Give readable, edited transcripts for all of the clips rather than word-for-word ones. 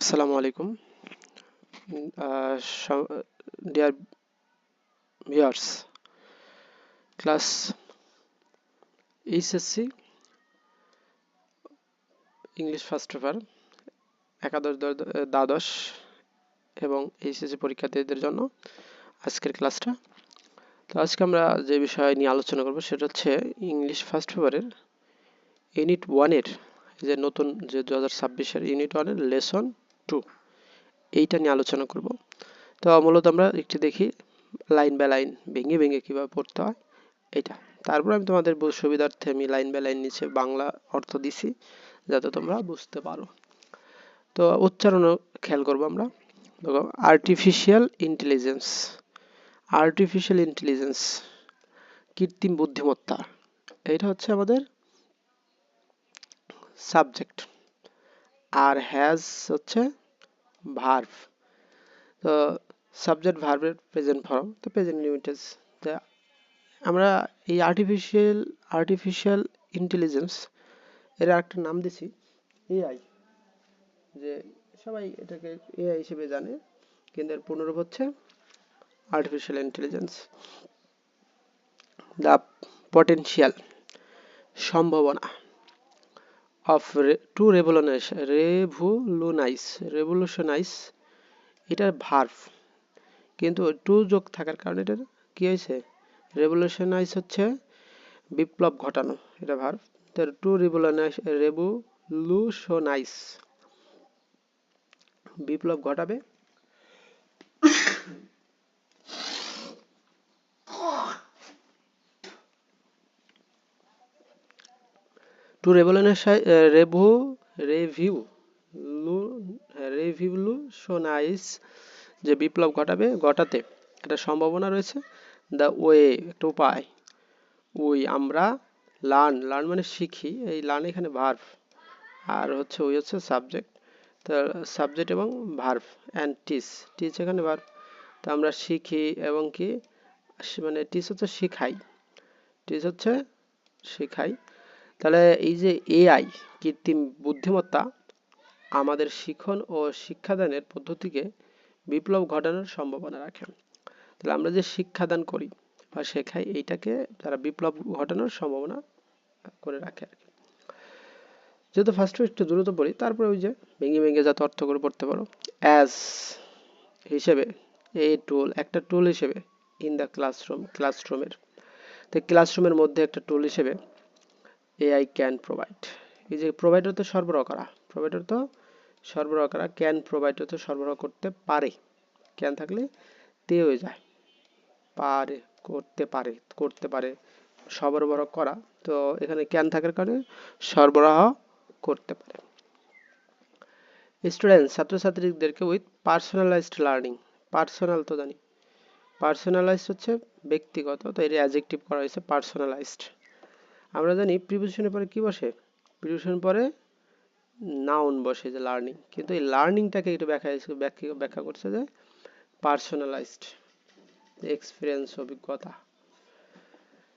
Assalamu alaikum, dear viewers. Class HSC English First Paper একাদশ দ্বাদশ এবং এইচএসসি পরীক্ষার্থীদের জন্য আজকের ক্লাসটা। তো আজকে আমরা যে বিষয় নিয়ে আলোচনা করব সেটা হচ্ছে ইংলিশ ফার্স্ট পেপারের ইউনিট 1-এর যে নতুন যে 2026-এর ইউনিট 1-এর লেসন 2 এইটা নিয়ে আলোচনা করব। তো মূলত আমরা একটু দেখি লাইন বাই লাইন ভেঙে ভেঙে কিভাবে পড়তে হয় এটা। তারপর আমি তোমাদের সুবিধার্থে আমি লাইন বাই লাইন নিচে বাংলা অর্থ দিছি যাতে তোমরা বুঝতে পারো। তো উচ্চারণও খেয়াল করবো আমরা। দেখো, আর্টিফিশিয়াল ইন্টেলিজেন্স কৃত্রিম বুদ্ধিমত্তা, এটা হচ্ছে আমাদের সাবজেক্ট, আর হ্যাজ হচ্ছে ভার্ব। তো সাবজেক্ট ভার্বের প্রেজেন্ট ফর্ম, তো প্রেজেন্ট লিমিটেড। আমরা এই আর্টিফিশিয়াল ইন্টেলিজেন্স এর একটা নাম দিছি এআই, যে সবাই এটাকে এআই হিসেবে জানে, কিন্তু এর পূর্ণরূপ হচ্ছে আর্টিফিশিয়াল ইন্টেলিজেন্স। দ্য পটেনশিয়াল সম্ভাবনা অফ টু রেভলিউশনাইজ, এটার ভার্ব, কিন্তু টু যোগ থাকার কারণে এটার কি হয়েছে, রেভলিউশনাইজ হচ্ছে বিপ্লব ঘটানো, এটা ভার্ব। টু রেভলিউশনাইজ বিপ্লব ঘটাবে, টু রেভিউশনাইজ যে বিপ্লব ঘটাতে একটা সম্ভাবনা রয়েছে। দ্য ওয়ে একটা উপায়, উই আমরা, লার্ন মানে শিখি, এই লার্ন এখানে ভার্ব, আর হচ্ছে ওই হচ্ছে সাবজেক্ট। তো সাবজেক্ট এবং ভার্ব, অ্যান্ড টিচ এখানে ভার্ব। তো আমরা শিখি এবং কি মানে টিচ হচ্ছে শিখাই। তাহলে এই যে এআই কৃত্রিম বুদ্ধিমত্তা আমাদের শিখন ও শিক্ষাদানের পদ্ধতিকে বিপ্লব ঘটানোর সম্ভাবনা রাখে। তাহলে আমরা যে শিক্ষাদান করি বা শেখাই, এইটাকে তারা বিপ্লব ঘটানোর সম্ভাবনা করে রাখে আর কি। যেহেতু ফার্স্টে একটু দ্রুত পড়ি, তারপরে ওই যে ভেঙে ভেঙে যাতে অর্থ করে পড়তে পারো। অ্যাজ হিসেবে, এ টুল একটা টুল হিসেবে, ইন দ্য ক্লাসরুমের, তো ক্লাসরুমের মধ্যে একটা টুল হিসেবে এআই ক্যান প্রোভাইড, এই যে প্রোভাইড তো সরবরাহ করা, ক্যান প্রোভাইড তো সরবরাহ করতে পারে, ক্যান থাকলে তে হয়ে যায়, করতে পারে সরবরাহ করা, তো এখানে ক্যান থাকার কারণে সরবরাহ করতে পারে। স্টুডেন্ট ছাত্রছাত্রীদেরকে উইথ পার্সোনালাইজড লার্নিং, পার্সোনাল তো জানি, পার্সোনালাইজড হচ্ছে ব্যক্তিগত, তো এর অ্যাডজেক্টিভ করা হয়েছে পার্সোনালাইজড। আমরা জানি প্রিপোজিশনের পরে কি বসে, প্রিপোজিশন পরে নাউন বসে, যে লার্নিং, কিন্তু এই লার্নিংটাকে একটু ব্যাখ্যা করছে যে পার্সোনালাইজড এক্সপিরিয়েন্স, অভিজ্ঞতা।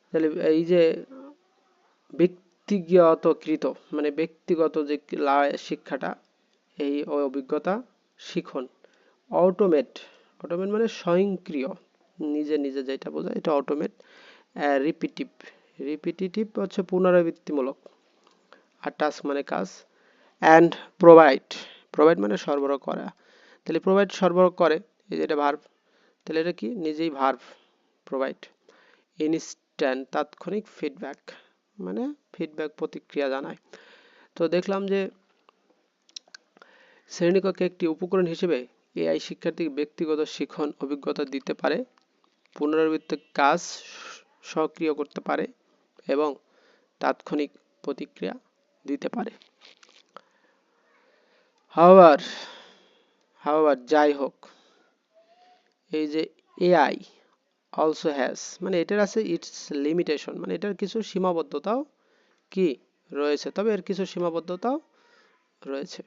তাহলে এই যে ব্যক্তিগতকৃত মানে ব্যক্তিগত যে শিক্ষাটা, এই অভিজ্ঞতা শিখন। অটোমেট মানে স্বয়ংক্রিয়, নিজে যেটা বোঝায় এটা অটোমেট। রিপিটিটিভ হচ্ছে পুনরাবৃত্তিমূলক, আর টাস্ক মানে কাজ। অ্যান্ড প্রোভাইড মানে সরবরাহ করা, তাহলে প্রোভাইড সরবরাহ করে, এই যে এটা ভার্ব, তাহলে এটা কি নিজেই ভার্ব প্রোভাইড। ইনস্ট্যান্ট তাৎক্ষণিক ফিডব্যাক মানে প্রতিক্রিয়া জানায়। তো দেখলাম যে শ্রেণীকক্ষে একটি উপকরণ হিসেবে এআই শিক্ষার্থীকে ব্যক্তিগত শিখন অভিজ্ঞতা দিতে পারে, পুনরাবৃত্ত কাজ সক্রিয় করতে পারে এবং তাৎক্ষণিক প্রতিক্রিয়া দিতে পারে। হাওয়ার যাই হোক, এই যে এআই অলসো হ্যাজ মানে এটার আছে ইটস লিমিটেশন, মানে এটার কিছু সীমাবদ্ধতাও কি রয়েছে, তবে এর কিছু সীমাবদ্ধতাও রয়েছে।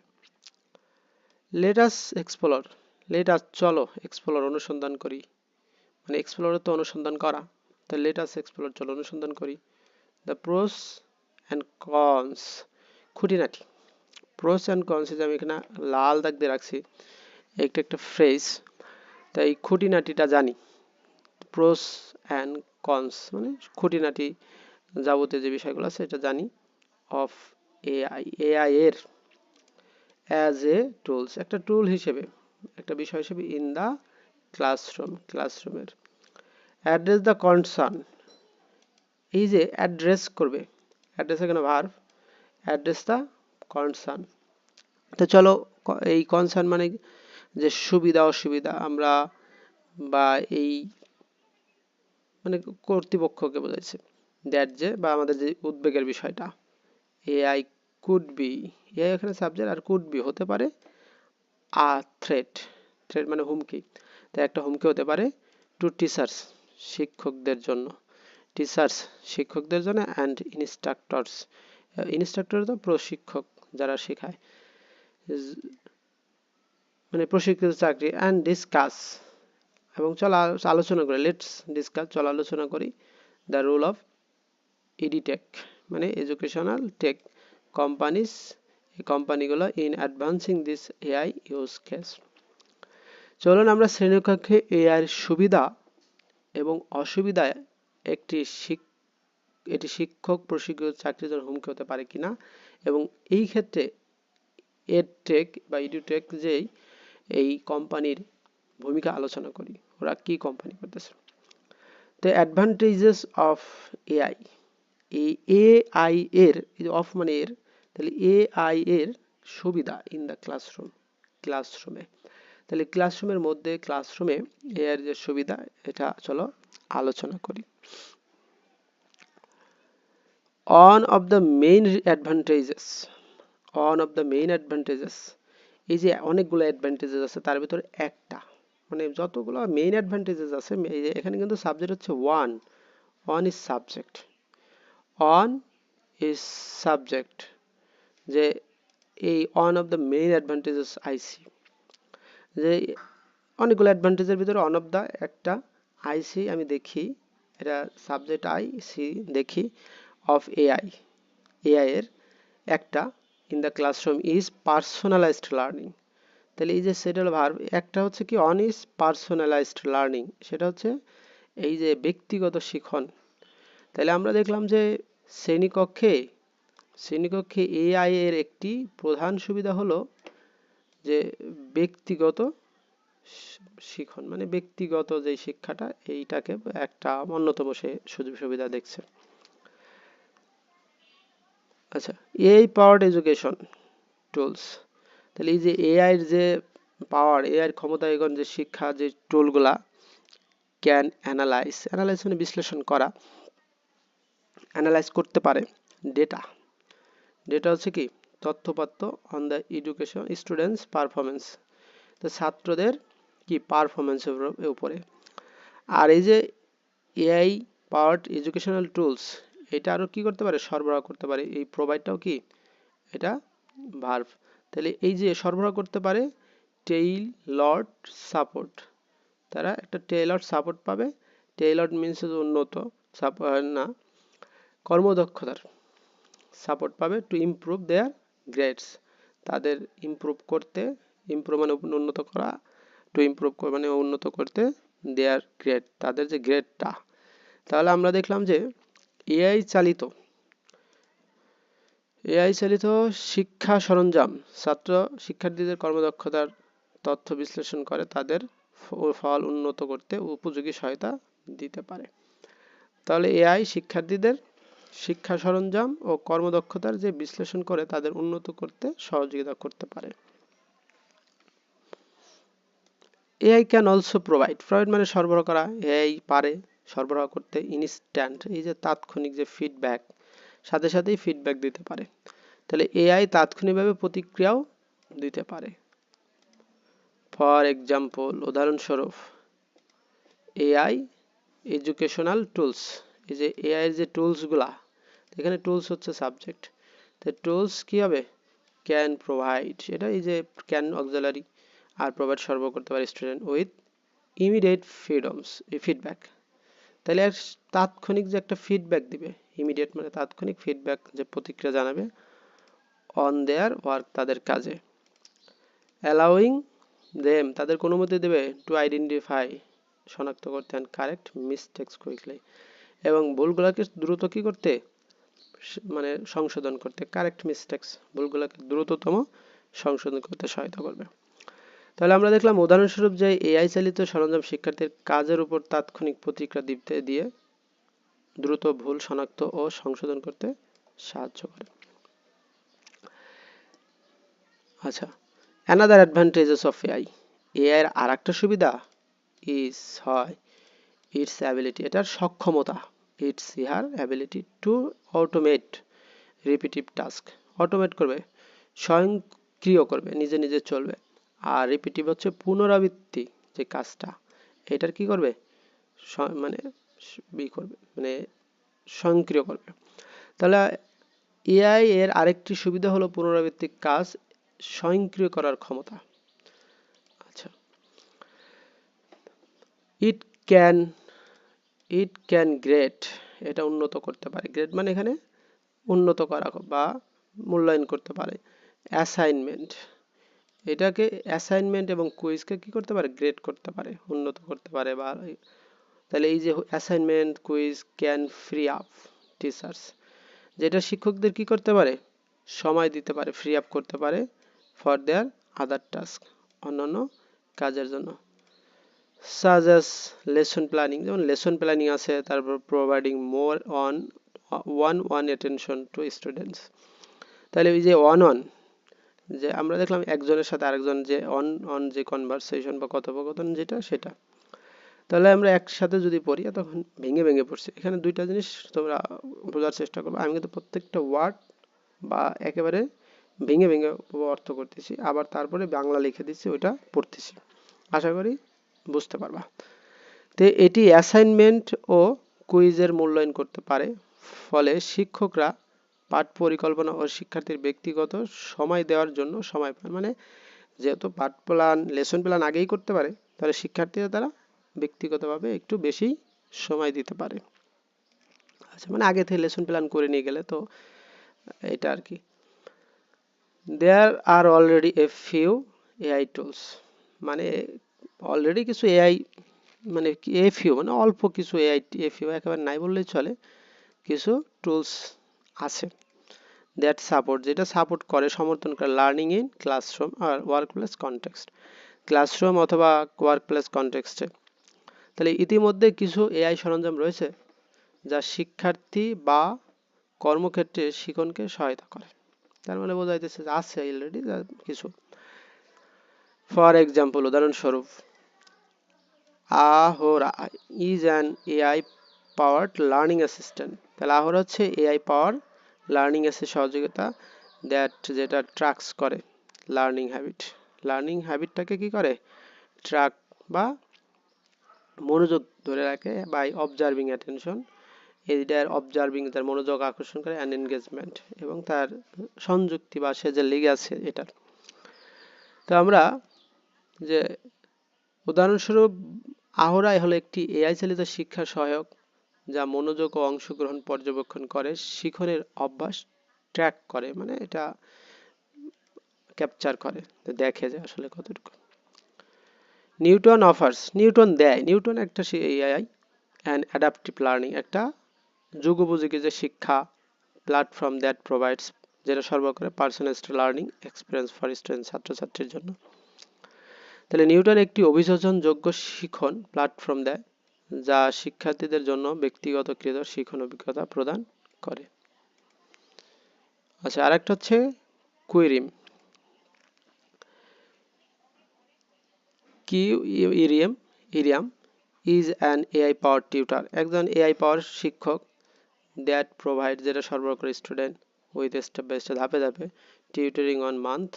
চলো এক্সপ্লোর অনুসন্ধান করি, মানে এক্সপ্লোর তো অনুসন্ধান করা, তো এক্সপ্লোর চলো অনুসন্ধান করি। দ্য প্রোস অ্যান্ড কনস খুঁটিনাটি, প্রোস অ্যান্ড কনস, আমি এখানে লাল দাগ দিয়ে রাখছি, একটা একটা ফ্রেজ, তাই খুঁটিনাটিটা জানি। প্রোস অ্যান্ড কনস মানে খুঁটিনাটি যাবতীয় যে বিষয়গুলো আছে এটা জানি। অফ এআই, এআই এর অ্যাজ এ টুলস, একটা টুল হিসেবে, একটা বিষয় হিসেবে ইন দা ক্লাসরুম, ক্লাসরুমের। অ্যাড্রেস দ্য কনসার্ন, এই যে অ্যাড্রেস করবে, অ্যাড্রেস এখানে ভার্ব, অ্যাড্রেস দ্য কনসার্ন। তো চলো, এই কনসার্ন মানে যে সুবিধা অসুবিধা আমরা বা এই মানে কর্তৃপক্ষকে বোঝাইছে, দ্যাট যে বা আমাদের যে উদ্বেগের বিষয়টা। এআই কুড বি, এআই এখানে সাবজেক্ট, আর কুড বি হতে পারে আ থ্রেট, থ্রেট মানে হুমকি, তাই একটা হুমকি হতে পারে টু টিচার্স, শিক্ষকদের জন্য, টিচার্স শিক্ষকদের জন্য, অ্যান্ড ইনস্ট্রাক্টরস, ইনস্ট্রাক্টর তো প্রশিক্ষক যারা শেখায়, মানে প্রশিক্ষিত চাকরি, অ্যান্ড ডিসকাস এবং চল আলোচনা করি, লেটস ডিসকাস, চল আলোচনা করি দ্য রোল অফ এডিটেক মানে এডুকেশনাল টেক কোম্পানিজ, এই কোম্পানিগুলো in advancing this AI use case. চলুন আমরা শ্রেণীকক্ষে এআই সুবিধা এবং অসুবিধা এটি শিক্ষক প্রশিক্ষিত চাকরির জন্য হুমকি হতে পারে কিনা, এবং এই ক্ষেত্রে এডটেক বা এডুটেক যেই এই কোম্পানির ভূমিকা আলোচনা করি, ওরা কি কোম্পানি করতেছে। তো অ্যাডভান্টেজেস অফ এআই, এই এআই এর, এই অফ মানে এর, তাহলে এআই এর সুবিধা ইন দ্য ক্লাসরুম, ক্লাসরুমে, তাহলে ক্লাসরুমের মধ্যে, ক্লাসরুমে এর যে সুবিধা এটা চলো আলোচনা করি। On of the main advantages, on of the main advantages, এই যে অনেকগুলো অ্যাডভান্টেজেস আছে তার ভিতরে একটা, মানে যতগুলো মেইন অ্যাডভান্টেজেস আছে এখানে কিন্তু সাবজেক্ট হচ্ছে one, one is subject, one is subject, যে এই one of the main advantages I see, যে অনেকগুলো অ্যাডভান্টেজের ভিতরে অন অফ দ্য একটা, আইসি আমি দেখি, এটা সাবজেক্ট আই সি দেখি, অফ এআই, এআই এর একটা, in the classroom is personalised learning, তাহলে এই যে সেটেল ভার্ব, একটা হচ্ছে কি অন ইজ পার্সোনালাইজড লার্নিং, সেটা হচ্ছে এই যে ব্যক্তিগত শিখন। তাহলে আমরা দেখলাম যে শ্রেণীকক্ষে, শ্রেণীকক্ষে এআই এর একটি প্রধান সুবিধা হলো যে ব্যক্তিগত শিখন, মানে ব্যক্তিগত যে শিক্ষাটা, এইটাকে একটা অন্যতম সে সুযোগ সুবিধা দেখছে। আচ্ছা, এআই পাওয়ার্ড এডুকেশন টুলস, তাহলে এই যে এআই এর যে পাওয়ার, এআই এর ক্ষমতায়ন যে শিক্ষা যে টুলগুলা, ক্যান অ্যানালাইজ, অ্যানালাইজ মানে বিশ্লেষণ করা, অ্যানালাইজ করতে পারে ডেটা, ডেটা হচ্ছে কি তথ্যপাত্র, on the education students performance, তো ছাত্রদের কি পারফরমেন্সের উপরে। আর এই যে এআই পাওয়ার্ড এডুকেশনাল টুলস, এটা আরো কি করতে পারে, সরবরাহ করতে পারে, এই প্রোভাইডটাও কি এটা ভার্ব, তাহলে এই যে সরবরাহ করতে পারে টেইলরড সাপোর্ট, তারা একটা টেইলরড সাপোর্ট পাবে, টেইলরড মিন্স উন্নত, না কর্মদক্ষতার সাপোর্ট পাবে, টু ইমপ্রুভ দেয়ার গ্রেডস, তাদের ইমপ্রুভ করতে, ইমপ্রুভ মানে উন্নত করা, টু ইমপ্রুভ মানে উন্নত করতে, দেয়ার গ্রেড তাদের যে গ্রেডটা। তাহলে আমরা দেখলাম যে এআই চালিত, এআই চালিত শিক্ষা সরঞ্জাম ছাত্র শিক্ষার্থীদের কর্মদক্ষতার তথ্য বিশ্লেষণ করে তাদের ফল উন্নত করতে উপযোগী সহায়তা দিতে পারে। তাহলে এআই শিক্ষার্থীদের শিক্ষা সরঞ্জাম ও কর্মদক্ষতার যে বিশ্লেষণ করে তাদের উন্নত করতে সহযোগিতা করতে পারে। AI can also provide, provide মানে সরবরাহ করা, এআই পারে সরবরাহ করতে ইনস্ট্যান্ট, এই যে তাৎক্ষণিক যে ফিডব্যাক, সাথে সাথেই ফিডব্যাক দিতে পারে, তাহলে এআই তাৎক্ষণিকভাবে প্রতিক্রিয়াও দিতে পারে। ফর এক্সাম্পল, উদাহরণস্বরূপ, এআই এডুকেশনাল টুলস, এই যে এআই এর যে টুলসগুলা, এখানে টুলস হচ্ছে সাবজেক্ট, তো টুলস কি হবে, ক্যান প্রোভাইড, এটা এই যে ক্যান অক্সিলারি, আর প্রোভাইড সরবরাহ করতে পারে স্টুডেন্ট উইথ ইমিডিয়েট ফ্রিডমস, এই ফিডব্যাক, তাহলে আর তাৎক্ষণিক যে একটা ফিডব্যাক দিবে, ইমিডিয়েট মানে তাৎক্ষণিক ফিডব্যাক যে প্রতিক্রিয়া জানাবে, অন দেয়ার ওয়ার্ক, তাদের কাজে। অ্যালাউইং দেম, তাদেরকে অনুমতি দেবে টু আইডেন্টিফাই, শনাক্ত করতে, অ্যান্ড কারেক্ট মিস্টেক্স কুইকলি, এবং ভুলগুলোকে দ্রুত কি করতে, মানে সংশোধন করতে, কারেক্ট মিস্টেক্স, ভুলগুলোকে দ্রুততম সংশোধন করতে সহায়তা করবে। তাহলে আমরা দেখলাম উদাহরণস্বরূপ যে এআই চালিত সরঞ্জাম শিক্ষার্থীর কাজের উপর তাৎক্ষণিক প্রতিক্রিয়া দিতে দিয়ে দ্রুত ভুল শনাক্ত ও সংশোধন করতে সাহায্য করে। আচ্ছা, another advantages of AI, AI এর আরেকটা সুবিধা ইজ হয় ইটস অ্যাবিলিটি, এটার সক্ষমতা, ইটস ইহার ability to automate repetitive task, automate করবে, স্বয়ংক্রিয় করবে, নিজে নিজে চলবে। আর রিপিটিভ হচ্ছে পুনরাবৃত্তি, যে কাজটা এটার কি করবে, মানে করবে, মানে স্বয়ংক্রিয় করবে। তাহলে এআই এর আরেকটি সুবিধা হলো পুনরাবৃত্তিক কাজ স্বয়ংক্রিয় করার ক্ষমতা। আচ্ছা, ইট ক্যান গ্রেড, এটা উন্নত করতে পারে, গ্রেড মানে এখানে উন্নত করা বা মূল্যায়ন করতে পারে। অ্যাসাইনমেন্ট, এটাকে অ্যাসাইনমেন্ট এবং কুইজকে কি করতে পারে, গ্রেড করতে পারে, উন্নত করতে পারে। বা তাহলে এই যে assignment, quiz can free up teachers, যেটা শিক্ষকদের কি করতে পারে, সময় দিতে পারে, ফ্রি আপ করতে পারে ফর দেয়ার আদার টাস্ক, অন্যান্য কাজের জন্য। সাজেস লেসন প্ল্যানিং, যেমন লেসন প্ল্যানিং আছে, তারপর providing more on one attention to students. তাহলে এই যে ওয়ান, যে আমরা দেখলাম একজনের সাথে আরেকজন যে অন যে কনভারসেশন বা কথোপকথন যেটা, সেটা। তাহলে আমরা একসাথে যদি পড়ি, তখন ভেঙে ভেঙে পড়ছি, এখানে দুইটা জিনিস তোমরা বোঝার চেষ্টা করবে। আমি কিন্তু প্রত্যেকটা ওয়ার্ড বা একেবারে ভেঙে ভেঙে অর্থ করতেছি, আবার তারপরে বাংলা লিখে দিচ্ছি, ওইটা পড়তেছি, আশা করি বুঝতে পারবা। তো এটি অ্যাসাইনমেন্ট ও কুইজের মূল্যায়ন করতে পারে, ফলে শিক্ষকরা পাঠ পরিকল্পনা ও শিক্ষার্থীর ব্যক্তিগত সময় দেওয়ার জন্য সময় পান। মানে যেহেতু পাঠ প্ল্যান, লেসন প্ল্যান আগেই করতে পারে, তাহলে শিক্ষার্থীরা তারা ব্যক্তিগতভাবে একটু বেশি সময় দিতে পারে। আচ্ছা, মানে আগে থেকে লেসন প্ল্যান করে নিয়ে গেলে তো এটা আর কি। There are already a few AI tools, মানে অলরেডি কিছু এআই, মানে এ ফিউ মানে অল্প কিছু এআই, এ ফিউ একেবারে নাই বললেই চলে, কিছু টুলস আছে দ্যাট সাপোর্ট, যেটা সাপোর্ট করে, সমর্থন করে লার্নিং ইন ক্লাসরুম আর ওয়ার্কপ্লেস কনটেক্সট, ক্লাসরুম অথবা ওয়ার্কপ্লেস কনটেক্সটে। তাহলে ইতিমধ্যে কিছু এআই সরঞ্জাম রয়েছে যা শিক্ষার্থী বা কর্মক্ষেত্রে শিক্ষণকে সহায়তা করে। তার মানে বোঝা যাইতেছে যে আছে অলরেডি কিছু। ফর এক্সাম্পল, উদাহরণস্বরূপ, আহোরা is an AI powered learning assistant. তাহলে আহোরা হচ্ছে এআই পাওয়ার লার্নিং সহযোগিতা যেটা ট্র্যাকস করে লার্নিং হ্যাবিটটাকে কি করে, ট্র্যাক বা মনোযোগ ধরে রাখে, বাই অবজার্ভিং অ্যাটেনশন, এটার অবজার্ভিং, তার মনোযোগ আকর্ষণ করে, অ্যান্ড এনগেজমেন্ট, এবং তার সংযুক্তি বা সে যে লেগে আছে এটার। তো আমরা যে উদাহরণস্বরূপ, আহরাই হলো একটি এআই চালিত শিক্ষা সহায়ক যা মনোযোগ ও অংশগ্রহণ পর্যবেক্ষণ করে, শিখনের অভ্যাস ট্র্যাক করে, মানে এটা ক্যাপচার করে, দেখে যে আসলে কতটুকু। নিউটন অফার্স, নিউটন দেয়, নিউটন একটা এআই অ্যান্ড অ্যাডাপটিভ লার্নিং, একটা যুগোপযোগী যে শিক্ষা প্ল্যাটফর্ম দ্যাট প্রোভাইডস, যেটা সরবরাহ করে personalised learning experience for student, ছাত্রছাত্রীর জন্য। তাহলে নিউটন একটি অভিযোজনযোগ্য শিখন প্ল্যাটফর্ম দেয় যা শিক্ষার্থীদের জন্য ব্যক্তিগতকৃত শিখন অভিজ্ঞতা প্রদান করে। আচ্ছা, আরেকটা হচ্ছে কুইরিম, ইরিয়াম is an AI power tutor, একজন এআই পাওয়ার শিক্ষক, দ্যাট প্রোভাইড, যেটা সরবরাহ করে student with step by step, ধাপে ধাপে, টিউটরিং অন মান্থ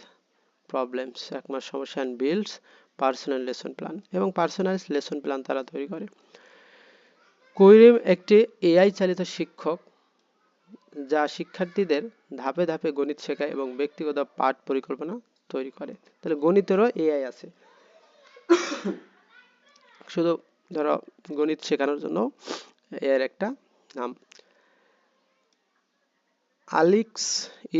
প্রবলেমস, এক মাস সমস্যা, and builds personal lesson plan, এবং পার্সোনালাইজ লেসন প্ল্যান তারা তৈরি করে। কুইরিম একটি এআই চালিত শিক্ষক যা শিক্ষার্থীদের ধাপে ধাপে গণিত শেখায় এবং ব্যক্তিগত পাঠ পরিকল্পনা তৈরি করে। তাহলে গণিতেরও এআই আছে, শুধু ধরো গণিত শেখানোর জন্য এর একটা নাম। আলিক্স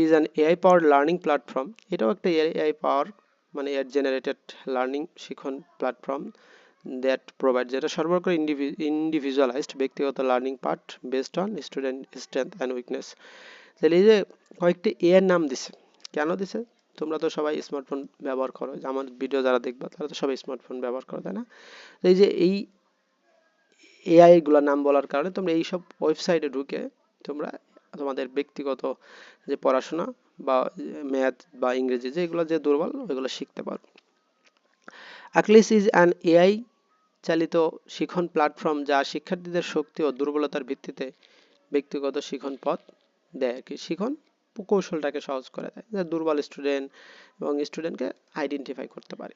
is an AI powered learning platform. এটাও একটা এআই পাওয়ার মানে এর জেনারেটেড লার্নিং শিখন প্ল্যাটফর্ম দ্যাট প্রোভাইড, যেটা সরবরাহ করে ইন্ডিভিজুয়ালাইজড ব্যক্তিগত learning part based on student strength and weakness. তাহলে এই যে কয়েকটি এর নাম দিছে, কেন দিছে? তোমরা তো সবাই স্মার্টফোন ব্যবহার করো, আমার ভিডিও যারা দেখবা তারা তো সবাই স্মার্টফোন ব্যবহার করো, তাই না? এই যে এই এআই গুলোর নাম বলার কারণে তোমরা এইসব ওয়েবসাইটে ঢুকে তোমরা তোমাদের ব্যক্তিগত যে পড়াশোনা বা ম্যাথ বা ইংরেজি যেগুলো যে দুর্বল ওইগুলো শিখতে পারো। আকলিস ইজ অ্যান এআই চালিত শিখন প্ল্যাটফর্ম যা শিক্ষার্থীদের শক্তি ও দুর্বলতার ভিত্তিতে ব্যক্তিগত শিখন পথ দেয় আর কি, শিখন কৌশলটাকে সহজ করে দেয়, যে দুর্বল স্টুডেন্ট এবং স্টুডেন্টকে আইডেন্টিফাই করতে পারে।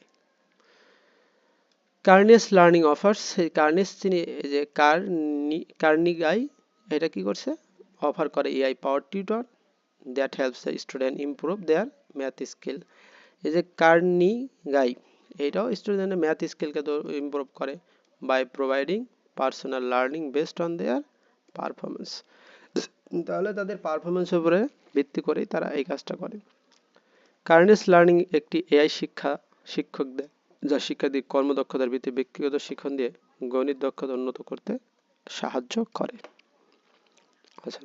কার্নেস লার্নিং অফার্স, এই কার্নেস তিনি যে কার্নিগাই এটা কি করছে, অফার করে AI power tutor that helps the student improve there math skill. এই যে কার্নিগাই এইটাও স্টুডেন্টের ম্যাথ স্কিলকে তো ইমপ্রুভ করে by providing personal learning based on their performance. তাহলে তাদের পারফরমেন্সের উপরে ভিত্তি করেই তারা এই কাজটা করে। কার্নেস লার্নিং একটি এআই শিক্ষক দেয় যা শিক্ষার্থীর কর্মদক্ষতার ভিত্তিতে ব্যক্তিগত শিক্ষণ দিয়ে গণিত দক্ষতা উন্নত করতে সাহায্য করে। আচ্ছা,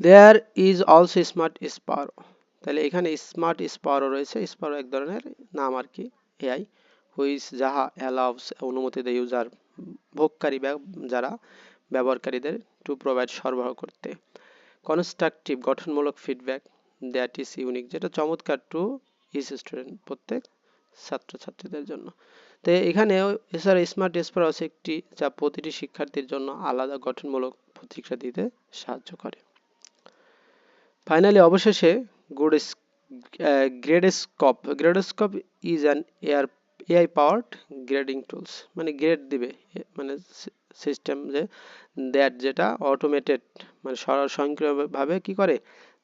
দেয়ার ইজ অলসো স্মার্ট স্পারো। তাহলে এখানে স্মার্ট স্পারো রয়েছে, স্পারো এক ধরনের নাম আর কি এআই, হুইচ যাহা অ্যালাউস অনুমতি দেয় ইউজার ভোগকারী যারা ব্যবহারকারীদের টু প্রোভাইড সরবরাহ করতে কনস্ট্রাকটিভ গঠনমূলক ফিডব্যাক দ্যাট ইজ ইউনিক, যেটা চমৎকার টু ইজ স্টুডেন্ট প্রত্যেক ছাত্রছাত্রীদের জন্য। তো এখানে এছাড়া স্মার্ট স্পারো আছে একটি যা প্রতিটি শিক্ষার্থীর জন্য আলাদা গঠনমূলক প্রতিক্রিয়া দিতে সাহায্য করে। ফাইনালি অবশেষে Gradescope is an AI powered grading tools, মানে গ্রেড দিবে মানে সিস্টেম যে দ্যাট যেটা অটোমেটেড মানে স্বয়ংক্রিয়ভাবে কি করে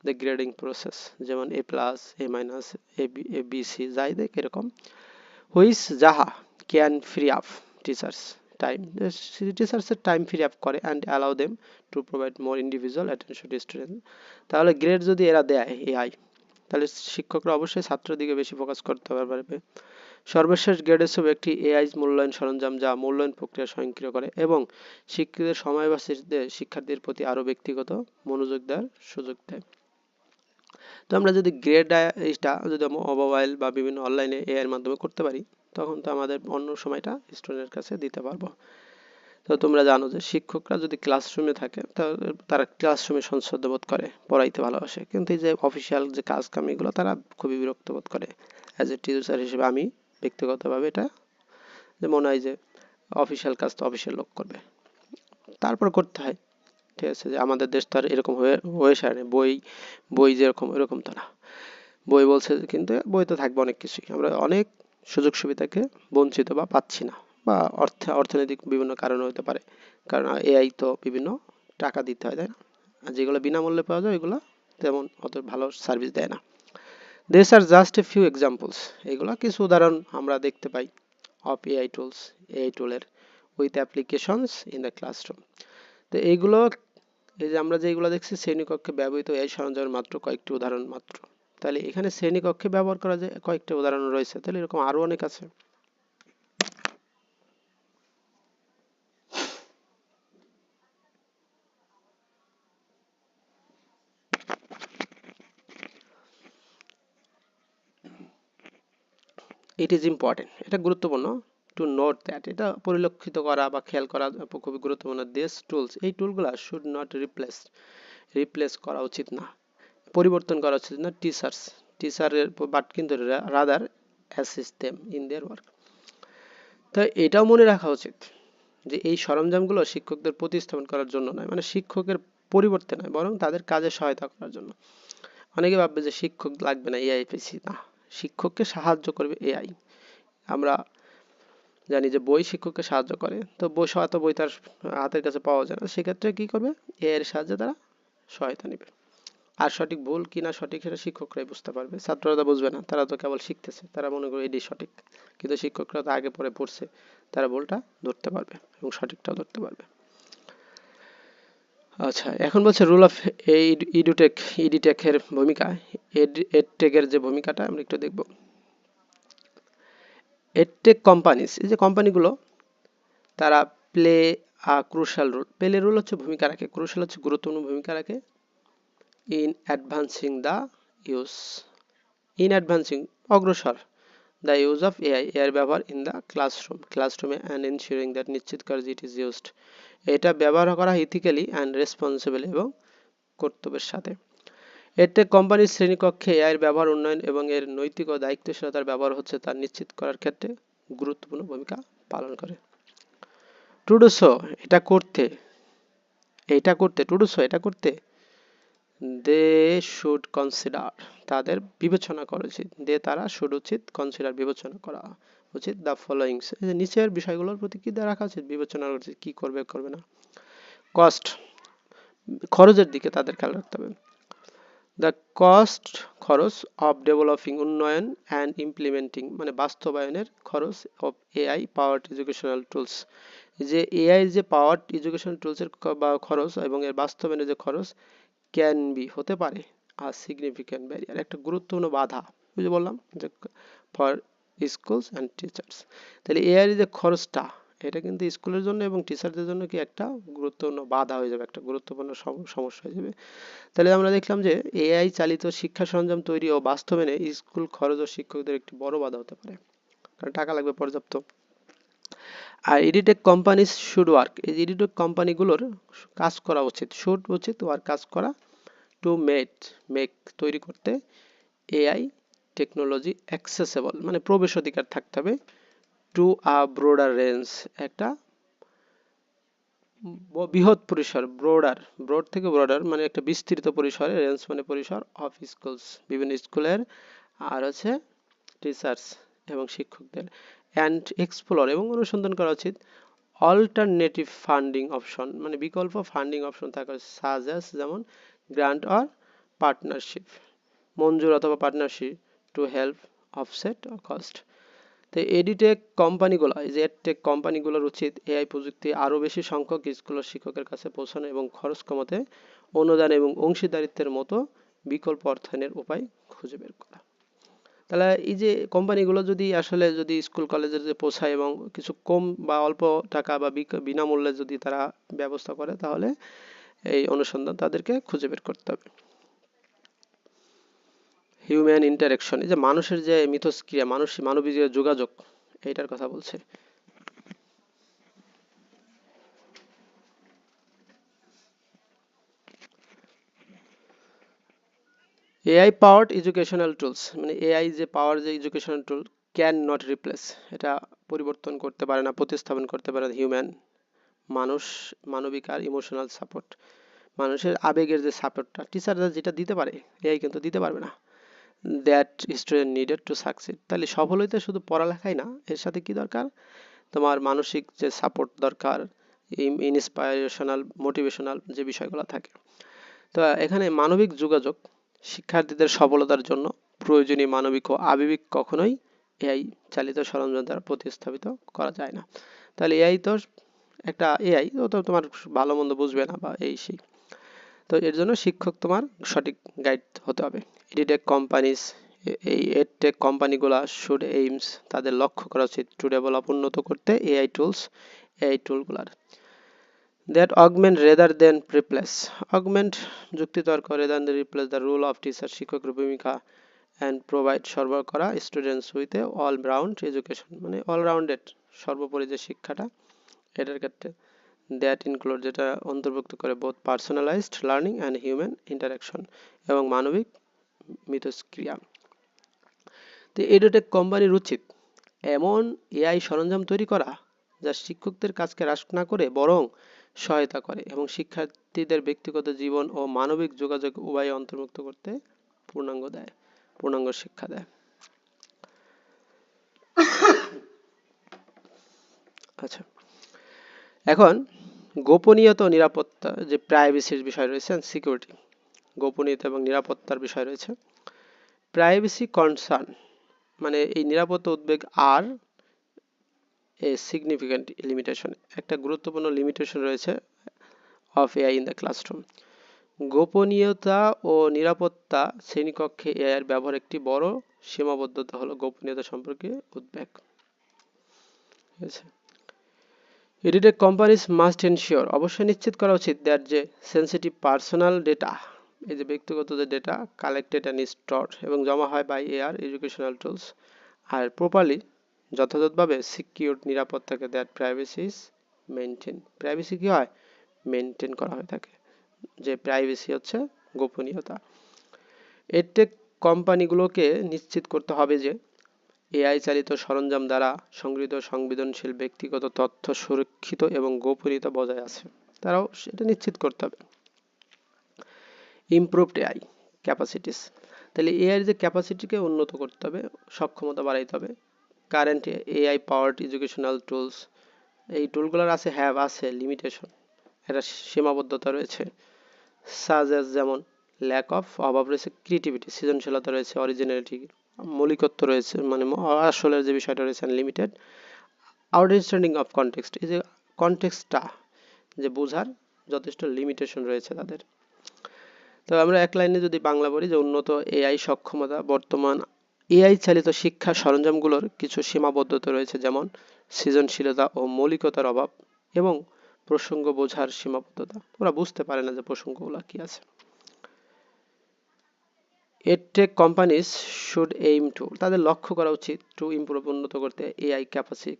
দ্য গ্রেডিং প্রসেস, যেমন A plus A minus A B C যাই দেখ এরকম, হুইচ যাহা can free up teachers time, টিচার্সের টাইম ফ্রি আপ করে and allow them to provide more individual attention to student. তাহলে গ্রেড যদি এরা দেয় এআই, তাহলে শিক্ষকরা অবশ্যই ছাত্রের দিকে বেশি ফোকাস করতে পারবে। সর্বশেষ গ্রেডস্কোপ একটি এআই মূল্যায়ন সরঞ্জাম যা মূল্যায়ন প্রক্রিয়া স্বয়ংক্রিয় করে এবং শিক্ষকদের সময় বা শিক্ষার্থীর প্রতি আরো ব্যক্তিগত মনোযোগ দেওয়ার সুযোগ দেয়। তো আমরা যদি গ্রেড এইটা যদি মোবাইল বা বিভিন্ন অনলাইনে এআই এর মাধ্যমে করতে পারি, তখন তো আমাদের অন্য সময়টা স্টুডেন্টের কাছে দিতে পারবো। তো তোমরা জানো যে শিক্ষকরা যদি ক্লাসরুমে থাকে তারা ক্লাসরুমে স্বচ্ছন্দ বোধ করে, পড়াইতে ভালোবাসে, কিন্তু এই যে অফিসিয়াল যে কাজ কাম এগুলো তারা খুবই বিরক্ত বোধ করে। অ্যাজ এ টিচার হিসেবে আমি ব্যক্তিগতভাবে এটা যে মনে হয় যে অফিসিয়াল কাজ তো অফিসিয়াল লোক করবে, তারপর করতে হয়। ঠিক আছে, যে আমাদের দেশ তো আর এরকম হয়ে সারে বই বই যেরকম এরকম তো না, বই বলছে কিন্তু বইতে থাকবে অনেক কিছুই, আমরা অনেক সুযোগ সুবিধাকে বঞ্চিত বা পাচ্ছি না, বা অর্থনৈতিক বিভিন্ন কারণে হতে পারে, কারণ এআই তো বিভিন্ন টাকা দিতে হয়, তাই না? আর যেগুলো বিনামূল্যে পাওয়া যায় ওইগুলো তেমন অত ভালো সার্ভিস দেয় না। This are just a few examples, এগুলো কিছু উদাহরণ আমরা দেখতে পাই অফ এআই টুলস, এআই টুলের with applications in the classroom. তো এইগুলো এই যে আমরা যেগুলো দেখছি শ্রেণীকক্ষে ব্যবহৃত এই সরঞ্জামের মাত্র কয়েকটি উদাহরণ মাত্র। তাহলে এখানে শ্রেণীকক্ষে ব্যবহার করা যে কয়েকটা উদাহরণ রয়েছে, তাহলে এরকম আরো অনেক আছে। ইট ইজ ইম্পর্টেন্ট, এটা গুরুত্বপূর্ণ টু নোট দ্যাট, এটা পরিলক্ষিত করা বা খেয়াল করা খুবই গুরুত্বপূর্ণ। দিস টুলস, এই টুলগুলো শুড নট রিপ্লেস করা উচিত না, পরিবর্তন করা উচিত না টিচারের, বাট কিন্তু rather assist them in their work. তো এটাও মনে রাখা উচিত যে এই সরঞ্জামগুলো শিক্ষকদের প্রতিস্থাপন করার জন্য নয়, মানে শিক্ষকের পরিবর্তে নয়, বরং তাদের কাজে সহায়তা করার জন্য। অনেকে ভাববে যে শিক্ষক লাগবে না, এআই পেয়েছি, না, শিক্ষককে সাহায্য করবে এআই। আমরা জানি যে বই শিক্ষককে সাহায্য করে, তো বই সহায়তা বই তার হাতের কাছে পাওয়া যায় না, সেক্ষেত্রে কি করবে, এআই এর সাহায্যে তারা সহায়তা নেবে। আর সঠিক ভুল কিনা সঠিক সেটা শিক্ষকরাই বুঝতে পারবে, ছাত্ররা তো বুঝবে না, তারা তো কেবল শিখতেছে, তারা মনে করে এটাই সঠিক, কিন্তু শিক্ষকরা তো আগে পরে পড়ছে, তারা ভুলটা ধরতে পারবে এবং সঠিকটাও ধরতে পারবে। আচ্ছা, এখন বলছে রুল অফ ইডুটেক এর ভূমিকা। এডটেক এর যে ভূমিকাটা আমরা একটু দেখব। এডটেক কোম্পানিজ, এই যে কোম্পানিগুলো, তারা play crucial role. Play role হচ্ছে ভূমিকা রাখে, ক্রুশাল হচ্ছে গুরুত্বপূর্ণ ভূমিকা রাখে in advancing the use, in advancing অগ্রসর, দ্য ইউজ অফ এআই, এর ব্যবহার ইন দ্য ক্লাসরুমে অ্যান্ড এনশিওরিং দ্যাট নিশ্চিত করে যে ইট ইজ ইউজড, এটা ব্যবহার করা ইথিক্যালি অ্যান্ড রেসপন্সিবল এবং কর্তব্যের সাথে। এডটেক কোম্পানির শ্রেণীকক্ষে এআই এর ব্যবহার উন্নয়ন এবং এর নৈতিক ও দায়িত্বশীলতার ব্যবহার হচ্ছে তার নিশ্চিত করার ক্ষেত্রে গুরুত্বপূর্ণ ভূমিকা পালন করে। টু ডু সো, এটা করতে দে শুড কনসিডার, তাদের বিবেচনা করা উচিত, তারা শুড উচিত, কনসিডার বিবেচনা করা উচিত, দ্য ফলোয়িংস, নিচের বিষয়গুলোর প্রতি কি রাখা উচিত, বিবেচনা করা উচিত, কি করবে করবে না। কস্ট, খরচের দিকে তাদের খেয়াল রাখতে হবে। দ্য খরচ অফ ডেভেলপিং, উন্নয়ন, অ্যান্ড ইমপ্লিমেন্টিং, মানে বাস্তবায়নের খরচ, of AI powered educational tools, যে এআই যে পাওয়ার্ড এডুকেশনাল টুলসের বা খরচ এবং এর বাস্তবায়নের যে খরচ, ক্যান বি হতে পারে আর সিগনিফিক্যান্ট ব্যারিয়ার, একটা গুরুত্বপূর্ণ বাধা, বুঝে বললাম যে ফর স্কুলস অ্যান্ড টিচার্স। তাহলে এআই যে খরচটা, এটা কিন্তু স্কুলের জন্য এবং টিচারদের জন্য কি একটা গুরুত্বপূর্ণ বাধা হয়ে যাবে, একটা গুরুত্বপূর্ণ সমস্যা হয়ে যাবে। তাহলে আমরা দেখলাম যে এআই চালিত শিক্ষা সরঞ্জাম তৈরি ও বাস্তবায়নে স্কুল খরচ ও শিক্ষকদের একটি বড় বাধা হতে পারে, কারণ টাকা লাগবে পর্যাপ্ত। আর এডিটেক কোম্পানি শুড ওয়ার্ক, এই এডিটেক কোম্পানিগুলোর কাজ করা উচিত, ওয়ার্ক কাজ করা, টু মেক তৈরি করতে এআই টেকনোলজি অ্যাক্সেসেবল, মানে প্রবেশ অধিকার থাকতে হবে, টু আ ব্রডার রেঞ্জ, একটা বৃহৎ পরিসর, ব্রড থেকে ব্রডার মানে একটা বিস্তৃত পরিসরে, রেঞ্জ মানে পরিসর, অফ স্কুলস বিভিন্ন স্কুলের, আর হচ্ছে টিচার্স এবং শিক্ষকদের, অ্যান্ড এক্সপ্লোর এবং অনুসন্ধান করা উচিত অল্টারনেটিভ ফান্ডিং অপশন, মানে বিকল্প ফান্ডিং অপশন থাকা, সাজেস যেমন গ্রান্ট অর পার্টনারশিপ, মঞ্জুর অথবা partnership, to help offset cost. তো এডিটেক কোম্পানিগুলো, এই যে এডটেক কোম্পানিগুলোর উচিত এআই প্রযুক্তি আরও বেশি সংখ্যক স্কুল ও শিক্ষকের কাছে পৌঁছানো এবং খরচ কমাতে অনুদান এবং অংশীদারিত্বের মতো বিকল্প অর্থায়নের উপায় খুঁজে বের করা। তাহলে এই যে কোম্পানিগুলো যদি স্কুল কলেজে যে পৌঁছায় এবং কিছু কম বা অল্প টাকা বা বিনামূল্যে যদি তারা ব্যবস্থা করে, তাহলে এই অনুসন্ধান তাদেরকে খুঁজে বের করতে হবে। হিউম্যান ইন্টারাকশন, এই যে মানুষের যে মিথস্ক্রিয়া, মানবিক যে যোগাযোগ, এইটার কথা বলছে। এআই পাওয়ার্ড এডুকেশনাল টুলস, মানে এআই যে পাওয়ার যে educational tool, can not replace, এটা পরিবর্তন করতে পারে না, প্রতিস্থাপন করতে পারে হিউম্যান, মানবিক আর ইমোশনাল সাপোর্ট, মানুষের আবেগের যে সাপোর্টটা টিচাররা যেটা দিতে পারে, এআই কিন্তু দিতে পারবে না। That student needed to succeed, তাহলে সফল হইতে শুধু পড়ালেখাই না, এর সাথে কি দরকার, তোমার মানসিক যে সাপোর্ট দরকার, ইন্সপাইরেশনাল মোটিভেশনাল যে বিষয়গুলো থাকে। তো এখানে মানবিক যোগাযোগ, শিক্ষার্থীদের সফলতার জন্য প্রয়োজনীয় মানবিক ও আবেগিক কখনোই এআই চালিত সরঞ্জাম দ্বারা প্রতিস্থাপিত করা যায় না। তাহলে এআই তো একটা এআই, ও তো তোমার ভালো মন্দ বুঝবে না বা এই সেই, তো এর জন্য শিক্ষক তোমার সঠিক গাইড হতে হবে। এডিটেক কোম্পানিজ, এই এডটেক কোম্পানিগুলো শুড এইমস, তাদের লক্ষ্য করা উচিত, টু ডেভেলপ উন্নত করতে এআই টুলগুলার, that augment rather than replace, augment যুক্তিতর্ক, rather than replace the role of teacher, শিক্ষকের ভূমিকা, and provide সরবরাহ করা students with a all round education, মানে all rounded সর্বোপরি যে শিক্ষাটা, এটার ক্ষেত্রে that include, যেটা অন্তর্ভুক্ত করে both personalized learning and human interaction, এবং মানবিক মিথস্ক্রিয়া। তো এডুটেক কোম্পানির উচিত এমন এআই সরঞ্জাম তৈরি করা যা শিক্ষকদের কাজকে হ্রাস না করে বরং সহায়তা করে এবং শিক্ষার্থীদের ব্যক্তিগত জীবন ও মানবিক যোগাযোগ উভয় অন্তর্ভুক্ত করতে পূর্ণাঙ্গ শিক্ষা দেয়। আচ্ছা, এখন গোপনীয়তা ও নিরাপত্তা, যে প্রাইভেসির বিষয় রয়েছে, সিকিউরিটি, গোপনীয়তা এবং নিরাপত্তার বিষয় রয়েছে। প্রাইভেসি কনসার্ন, মানে এই নিরাপত্তা উদ্বেগ আর এ সিগনিফিক্যান্ট লিমিটেশন, একটা গুরুত্বপূর্ণ লিমিটেশন রয়েছে of AI in the classroom. গোপনীয়তা ও নিরাপত্তা শ্রেণীকক্ষে AI এর ব্যবহার একটি বড় সীমাবদ্ধতা হলো গোপনীয়তা সম্পর্কে উদ্বেগ। Edtech companies must ensure অবশ্যই নিশ্চিত করা উচিত that যে sensitive personal data এই যে ব্যক্তিগত যে ডেটা কালেক্টেড এন্ড স্টোরড এবং জমা হয় by AR educational tools are properly যথাযথভাবে সিকিউরড নিরাপদ থাকে, that privacy is maintain. Privacy কি হয়? মেইনটেইন করা হয়ে থাকে, যে প্রাইভেসি হচ্ছে গোপনীয়তা। এডটেক কোম্পানিগুলোকে নিশ্চিত করতে হবে যে এআই চালিত সরঞ্জাম দ্বারা সংগৃহীত সংবেদনশীল ব্যক্তিগত তথ্য সুরক্ষিত এবং গোপনীয়তা বজায় আছে। তারাও সেটা নিশ্চিত করতে হবে। ইমপ্রুভড এআই ক্যাপাসিটিস, তাহলে এআই এর যে ক্যাপাসিটিকে উন্নত করতে হবে, সক্ষমতা বাড়াইতে হবে। Current AI powered educational tools, এই টুলগুলোর আছে লিমিটেশন, এটা সীমাবদ্ধতা রয়েছে। সাজেস যেমন অভাব রয়েছে ক্রিয়েটিভিটি, সৃজনশীলতা রয়েছে, অরিজিনালিটি মৌলিকত্ব রয়েছে, মানে আসলে যে বিষয়টা রয়েছে লিমিটেড। আন্ডারস্ট্যান্ডিং অফ কনটেক্সট, এই যে কনটেক্সটটা যে বোঝার যথেষ্ট লিমিটেশন রয়েছে তাদের। তো আমরা এক লাইনে যদি বাংলা বলি যে উন্নত এআই সক্ষমতা, বর্তমান এআই চালিত শিক্ষা সরঞ্জামগুলোর কিছু সীমাবদ্ধতা রয়েছে, যেমন সৃজনশীলতা ও মৌলিকতার অভাব এবং প্রসঙ্গ বোঝার সীমাবদ্ধতা, ওরা বুঝতে পারে না যে প্রসঙ্গগুলো কি আছে। Edtech companies should aim to, তাদের লক্ষ্য করা উচিত টু ইমপ্রুভ, উন্নত করতে এআই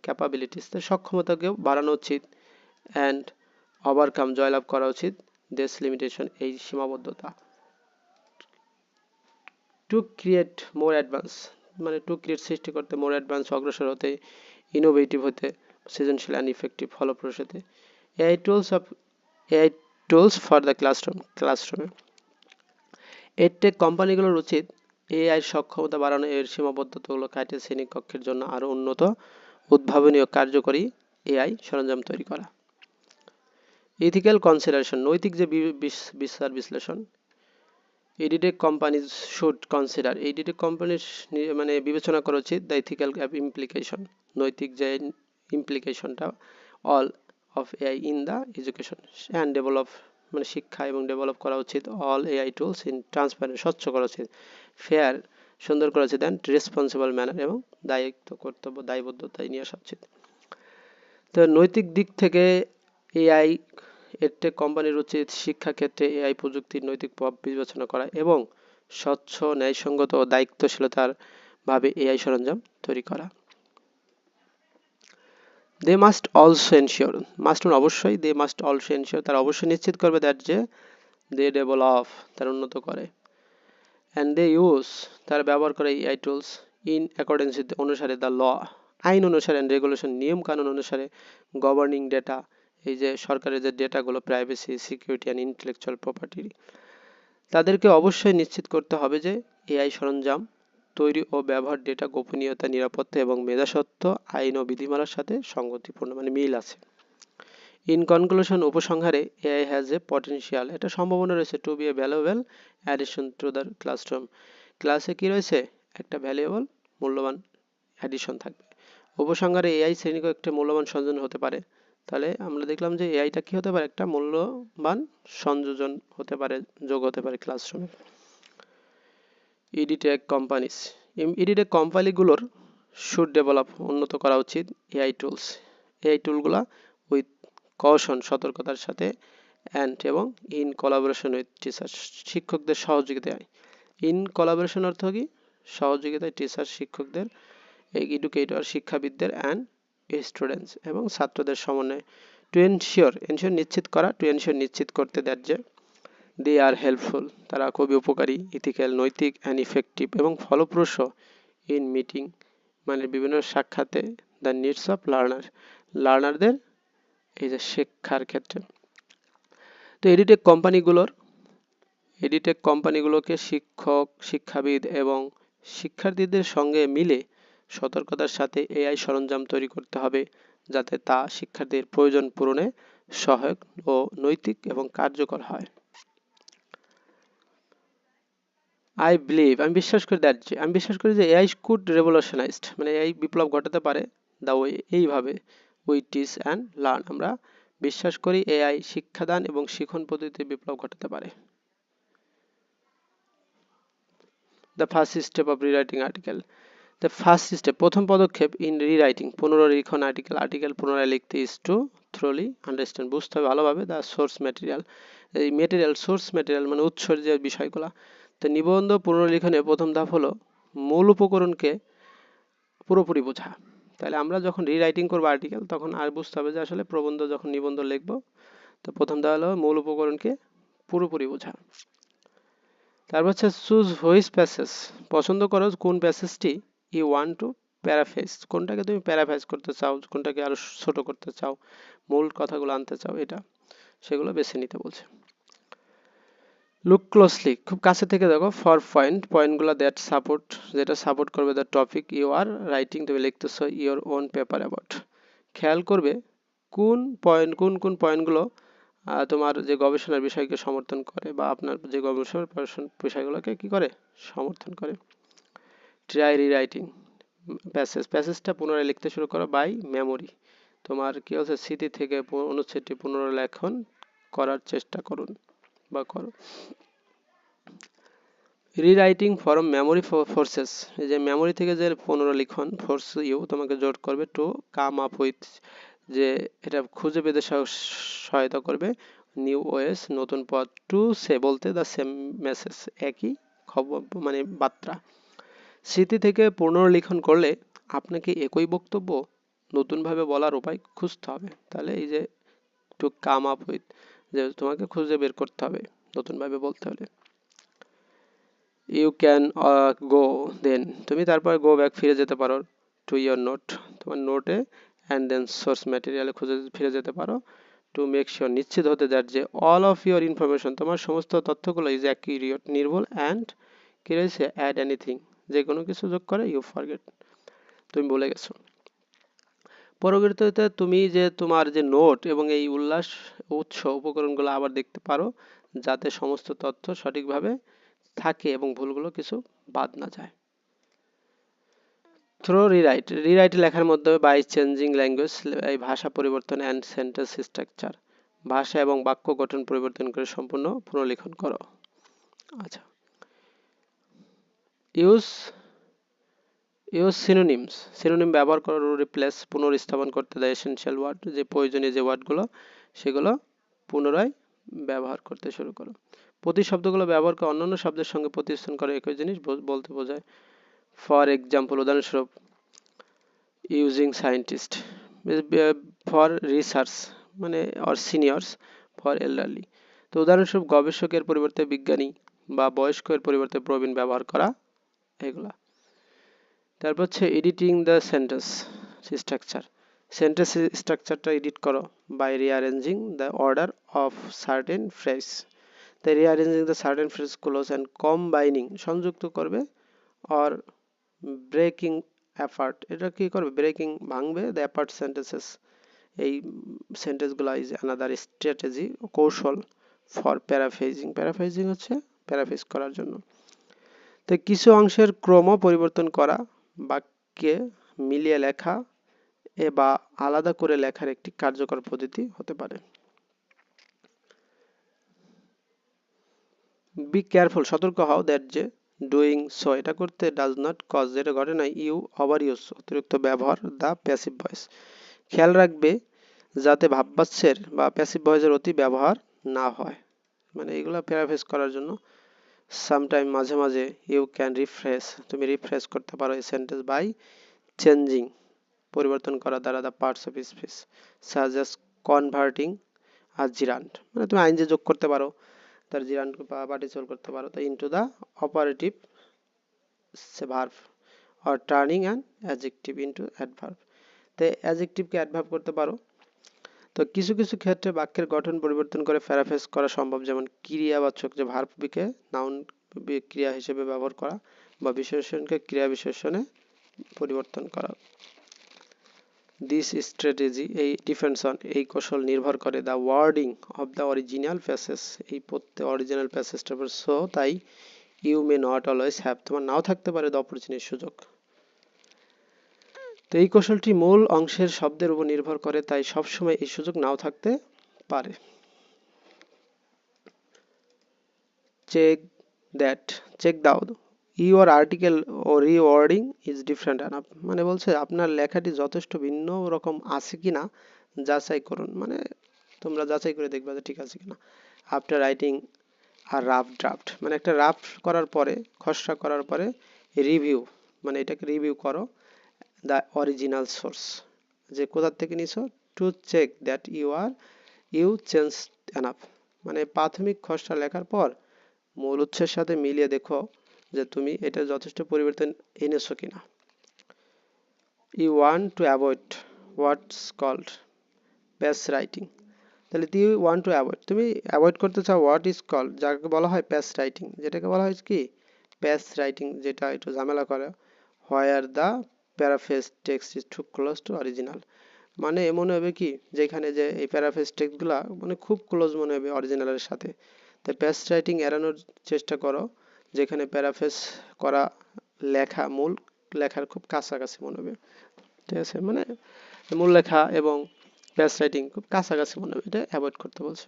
ক্যাপাবিলিটিস, সক্ষমতাকেও বাড়ানো উচিত, অ্যান্ড ওভারকাম, জয়লাভ করা উচিত দিস লিমিটেশন, এই সীমাবদ্ধতা। টু ক্রিয়েট মোর অ্যাডভান্স, মানে টু ক্রিয়েট সৃষ্টি করতে, মোর অ্যাডভান্স অগ্রসর হতে, ইনোভেটিভ হতে, সৃজনশীল অ্যান্ড ইফেক্টিভ ফলপ্রসূ হতে। এআই টুলস ফর দ্য ক্লাসরুমে এডটেক কোম্পানিগুলোর উচিত এআই সক্ষমতা বাড়ানো, এর সীমাবদ্ধতাগুলো কাটিয়ে শ্রেণীকক্ষের জন্য আরো উন্নত, উদ্ভাবনী ও কার্যকরী এআই সরঞ্জাম তৈরি করা। ইথিক্যাল কনসিডারেশন, নৈতিক যে বিচার বিশ্লেষণ। Edtech companies should consider, edtech কোম্পানির মানে বিবেচনা করা উচিত দ্য ইথিক্যাল ইমপ্লিকেশন, নৈতিক যে ইমপ্লিকেশনটা all of AI in the education and develop, মানে শিক্ষা এবং ডেভেলপ করা উচিত all AI tools in transparent, স্বচ্ছ করা উচিত, ফেয়ার, সুন্দর করা উচিত, অ্যান্ড রেসপন্সিবল ম্যানার, এবং দায়িত্ব কর্তব্য দায়বদ্ধতায় নিয়ে আসা উচিত। তো নৈতিক দিক থেকে এআই এডটেক কোম্পানির উচিত শিক্ষাক্ষেত্রে এআই প্রযুক্তির নৈতিক প্রভাব বিবেচনা করা এবং স্বচ্ছ, ন্যায়সঙ্গত ও দায়িত্বশীলতার ভাবে এআই সরঞ্জাম তৈরি করা। দে মাস্ট অলসো এনশিওর, অবশ্যই দে মাস্ট অলসো এনশিওর, তারা অবশ্যই নিশ্চিত করবে দ্যাট যে দে ডেভেলপ, তারা উন্নত করে, অ্যান্ড দে ইউজ, তারা ব্যবহার করে AI tools in accordance with, অনুসারে দ্য ল, আইন অনুসারে, অ্যান্ড রেগুলেশন, নিয়ম কানুন অনুসারে, গভর্নিং ডেটা, এই যে সরকারের যে ডেটাগুলো, privacy, security and intellectual property, তাদেরকে অবশ্যই নিশ্চিত করতে হবে যে এআই সরঞ্জাম তৈরি ও ব্যবহার ডেটা গোপনীয়তা, নিরাপত্তা এবং মেধাস্বত্ব আইন ও বিধিমালার সাথে সঙ্গতিপূর্ণ, মানে মিল আছে। ইন কনক্লুশন, উপসংহারে, এআই হ্যাজ এ পটেনশিয়াল, এটা সম্ভাবনা রয়েছে to be a valuable addition to the classroom, ক্লাসে কি রয়েছে একটা ভ্যালুয়েবল, মূল্যবান অ্যাডিশন থাকবে। উপসংহারে, এআই শ্রেণীকক্ষে মূল্যবান সংযোজন হতে পারে, তাহলে আমরা দেখলাম যে এআইটা কি হতে পারে, একটা মূল্যবান সংযোজন হতে পারে, যোগ হতে পারে ক্লাসরুমে। এডটেক কোম্পানিগুলোর শুড ডেভেলপ, উন্নত করা উচিত এআই টুলগুলা উইথ কশন, সতর্কতার সাথে, অ্যান্ড এবং ইন কোলাবোরেশন উইথ টিচার, শিক্ষকদের সহযোগিতায়। ইন কোলাবোরেশন অর্থ কি? সহযোগিতায় টিচার, শিক্ষকদের, এডুকেটর, শিক্ষাবিদদের, অ্যান্ড স্টুডেন্টস, এবং ছাত্রদের সমন্বয়ে। টু এনশিওর, নিশ্চিত করা, নিশ্চিত করতে, দ্যাট যে দে আর হেল্পফুল, তারা খুবই উপকারী, ইথিক্যাল, নৈতিক, অ্যান্ড ইফেক্টিভ, এবং ফলপ্রসূ, ইন মিটিং, মানে বিভিন্ন সাক্ষাতে, দ্য নিডস অফ লার্নারদের এই যে শিক্ষার ক্ষেত্রে। তো এডটেক কোম্পানিগুলোকে শিক্ষক, শিক্ষাবিদ এবং শিক্ষার্থীদের সঙ্গে মিলে সতর্কতার সাথে এআই সরঞ্জাম তৈরি করতে হবে, যাতে তা শিক্ষার্থীর প্রয়োজন পূরণে সহায়ক ও নৈতিক এবং কার্যকর হয়। আমি বিশ্বাস করি যে এআই কুড রেভলিউশনাইজড, মানে এআই বিপ্লব ঘটাতে পারে দ্য ওয়ে, এইভাবে উই টিচ অ্যান্ড লার্ন, আমরা বিশ্বাস করি এআই শিক্ষাদান এবং শিখন পদ্ধতিতে বিপ্লব ঘটাতে পারে। The first step of rewriting article. The first step, প্রথম পদক্ষেপ ইন রিরাইটিং, পুনর্লিখন আর্টিকেল পুনরায় লিখতে, ইজ টু থ্রোলি আন্ডারস্ট্যান্ড, বুঝতে হবে ভালোভাবে, দ্য সোর্স ম্যাটেরিয়াল, এই ম্যাটেরিয়াল সোর্স ম্যাটেরিয়াল মানে উৎসের যে বিষয়গুলো। তো নিবন্ধ পুনর্লিখনের প্রথম ধাপ হলো মূল উপকরণকে পুরোপুরি বোঝা। তাহলে আমরা যখন রিরাইটিং করবো আর্টিকেল তখন আর বুঝতে হবে যে আসলে প্রবন্ধ যখন নিবন্ধ লিখবো, তো প্রথম ধাপ হলো মূল উপকরণকে পুরোপুরি বোঝা। তারপর হচ্ছে চুজ হুইচ প্যাসেজ, পছন্দ করো কোন প্যাসেজটি ইউ ওয়ান্ট টু প্যারাফ্রেজ, কোনটাকে তুমি প্যারাফ্রেজ করতে চাও, কোনটাকে আরো ছোট করতে চাও, মূল কথাগুলো আনতে চাও, এটা সেগুলো বেছে নিতে বলছে। লুক ক্লোজলি, খুব কাছে থেকে দেখো, ফর পয়েন্টগুলো দ্যাট সাপোর্ট, যেটা সাপোর্ট করবে the topic you are writing, তুমি লিখতেছো ইওর ওন পেপার অ্যাবাউট। খেয়াল করবে কোন পয়েন্টগুলো তোমার যে গবেষণার বিষয়কে সমর্থন করে বা আপনার যে গবেষণার বিষয়গুলোকে কি করে, সমর্থন করে। ট্রাই রিরাইটিং প্যাসেজটা পুনরায় লিখতে শুরু করো বাই মেমোরি, তোমার কি হচ্ছে স্মৃতি থেকে অনুচ্ছেদটি পুনর্লেখন করার চেষ্টা করুন বা করো। রিরাইটিং ফ্রম মেমোরি ফোর্সেস, এই যে মেমোরি থেকে যে পুনর্লিখন ফোর্স ইউ তোমাকে জোর করবে টু কাম আপ উইথ, যে এটা খুঁজে পেতে সহায়তা করবে নিউ ওয়েস, নতুন পথ, টু সে বলতে দ্য সেম মেসেজ, একই খবর মানে বার্তা। স্মৃতি থেকে পুনর্লিখন করলে আপনাকে একই বক্তব্য নতুনভাবে বলার উপায় খুঁজতে হবে। তাহলে এই যে টু কাম আপ উইথ, যে তোমাকে খুঁজে বের করতে হবে নতুনভাবে বলতে হলে। ইউ ক্যান গো দেন, তুমি তারপর গো ব্যাক ফিরে যেতে পারো টু ইয়োর নোট, তোমার নোটে, অ্যান্ড দেন সোর্স ম্যাটেরিয়ালে ফিরে যেতে পারো টু মেক শিওর, নিশ্চিত হতে যার যে অল অফ ইয়োর ইনফরমেশন, তোমার সমস্ত তথ্যগুলো ইজ অ্যাকিউরেট, নির্ভুল, অ্যান্ড কি রয়েছে অ্যাড এনিথিং, যে কোনো কিছু যোগ করে ইউ ফরগেট, তুমি ভুলে গেছো। পরবর্তীতে তুমি যে তোমার যে নোট এবং এই উৎস উপকরণগুলো আবার দেখতে পারো যাতে সমস্ত তথ্য সঠিকভাবে থাকে এবং ভুলগুলো কিছু বাদ না যায়। থ্রো রিরাইট লেখার মাধ্যমে বাই চেঞ্জিং ল্যাঙ্গুয়েজ, এই ভাষা পরিবর্তন, অ্যান্ড সেন্টেন্স স্ট্রাকচার, ভাষা এবং বাক্য গঠন পরিবর্তন করে সম্পূর্ণ পুনর্লিখন করো। আচ্ছা, ইউজ সিনোনিম ব্যবহার করো, রিপ্লেস পুনর্স্থাপন করতে, দ্য এসেনশিয়াল ওয়ার্ড, যে প্রয়োজনীয় যে ওয়ার্ডগুলো সেগুলো পুনরায় ব্যবহার করতে শুরু করো। প্রতিশব্দগুলো ব্যবহার করে অন্যান্য শব্দের সঙ্গে প্রতিস্থাপন করে একই জিনিস বলতে বোঝায়। ফর এক্সাম্পল, উদাহরণস্বরূপ, ইউজিং সায়েন্টিস্ট ফর রিসার্চ মানে অর সিনিয়র্স ফর এল্ডারলি, তো উদাহরণস্বরূপ গবেষকের পরিবর্তে বিজ্ঞানী বা বয়স্কের পরিবর্তে প্রবীণ ব্যবহার করা, এগুলা। তারপর হচ্ছে এডিটিং দ্য সেন্টেন্স স্ট্রাকচারটা এডিট করো by rearranging the order of certain phrase, তাই rearranging the certain phrase close and combining, সংযুক্ত করবে, অর ব্রেকিং অ্যাপার্ট, এটা কি করবে, ব্রেকিং ভাঙবে, দ্য অ্যাপার্ট সেন্টেন্সেস, এই সেন্টেন্সগুলো ইজ অ্যানাদার স্ট্র্যাটেজি, কৌশল, ফর প্যারাফ্রেজিং হচ্ছে প্যারাফ্রেজ করার জন্য। তো কিছু অংশের ক্রম পরিবর্তন করা, বাক্যে মিলিয়ে লেখা বা আলাদা করে লেখার একটি কার্যকর পদ্ধতি হতে পারে। বি কেয়ারফুল, সতর্ক হও, দ্যাট যে ডুইং সো, এটা করতে, ডাজ নট কজ, যেটা ঘটে না, ইউ ওভার ইউজ, অতিরিক্ত ব্যবহার, দ্য প্যাসিভ ভয়েস, খেয়াল রাখবে যাতে ভাববাচ্যের বা প্যাসিভ ভয়েসের অতি ব্যবহার না হয়, মানে এগুলো প্যারাফ্রেজ করার জন্য। সামটাইম মাঝে মাঝে, ইউ ক্যান রিফ্রেশ, তুমি রিফ্রেশ করতে পারো এই সেন্টেন্স বাই চেঞ্জিং পরিবর্তন করা দ্বারা the parts of speech, suggest converting আর জিরান্ট, মানে তুমি আইনজে যোগ করতে পারো, তার জিরান্ট বা পার্টিসিপল করতে পারো, তো into the operative verb or turning and adjective into adverb, তো অ্যাডজেক্টিভকে অ্যাডভার্ব করতে পারো। তো কিছু কিছু ক্ষেত্রে বাক্যের গঠন পরিবর্তন করে প্যারাফ্রেজ করা সম্ভব, যেমন ক্রিয়াবাচক যে ভার্বকে নাউন ক্রিয়া হিসেবে ব্যবহার করা বা বিশেষণকে ক্রিয়া বিশেষণে পরিবর্তন করা। দিস স্ট্র্যাটেজি, এই ডিফেন্ডস অন, এই কৌশল নির্ভর করে the wording of the original passage, এই অরিজিনাল প্যাসেজটার উপর। সো তাই you may not always have, তোমার নাও থাকতে পারে দ্য অপরচুনিটি, সুযোগ। তো এই কৌশলটি মূল অংশের শব্দের উপর নির্ভর করে, তাই সবসময় এই সুযোগ নাও থাকতে পারে। চেক দাও ইউর আর্টিকেল ও রিওয়ার্ডিং ইজ ডিফারেন্ট এনাফ, মানে বলছে আপনার লেখাটি যথেষ্ট ভিন্ন রকম আছে কিনা যাচাই করুন, মানে তোমরা যাচাই করে দেখবা যে ঠিক আছে কিনা। আফটার রাইটিং আর রাফ ড্রাফট, মানে একটা রাফ করার পরে, খসড়া করার পরে রিভিউ, মানে এটাকে রিভিউ করো দ্য অরিজিনাল সোর্স, যে কোথা থেকে নিছো, to check that you change enough, মানে প্রাথমিক খসড়া লেখার পর মূল উৎসের সাথে মিলিয়ে দেখো যে তুমি এটা যথেষ্ট পরিবর্তন এনেছো কিনা। You want to avoid what's called pass writing, তাহলে ইউ ওয়ান্ট টু অ্যাভয়েড, তুমি অ্যাভয়েড করতে চাও হোয়াট ইজ কল্ড, যাকে বলা হয় প্যাস রাইটিং, যেটাকে বলা হয় কি প্যাস রাইটিং, যেটা একটু ঝামেলা করে, where the paraphrase text is too close to original, মানে মনে হবে কি যেখানে যে এই প্যারাফ্রেজ টেক্সটগুলা মানে খুব ক্লোজ মনে হবে অরিজিনালের সাথে, তাই প্যাস রাইটিং এড়ানোর চেষ্টা করো যেখানে প্যারাফ্রেজ করা লেখা মূল লেখার খুব কাছাকাছি মনে হবে, ঠিক আছে, মানে মূল লেখা এবং প্যাস রাইটিং খুব কাছাকাছি মনে হবে, এটা অ্যাভয়েড করতে বলছে।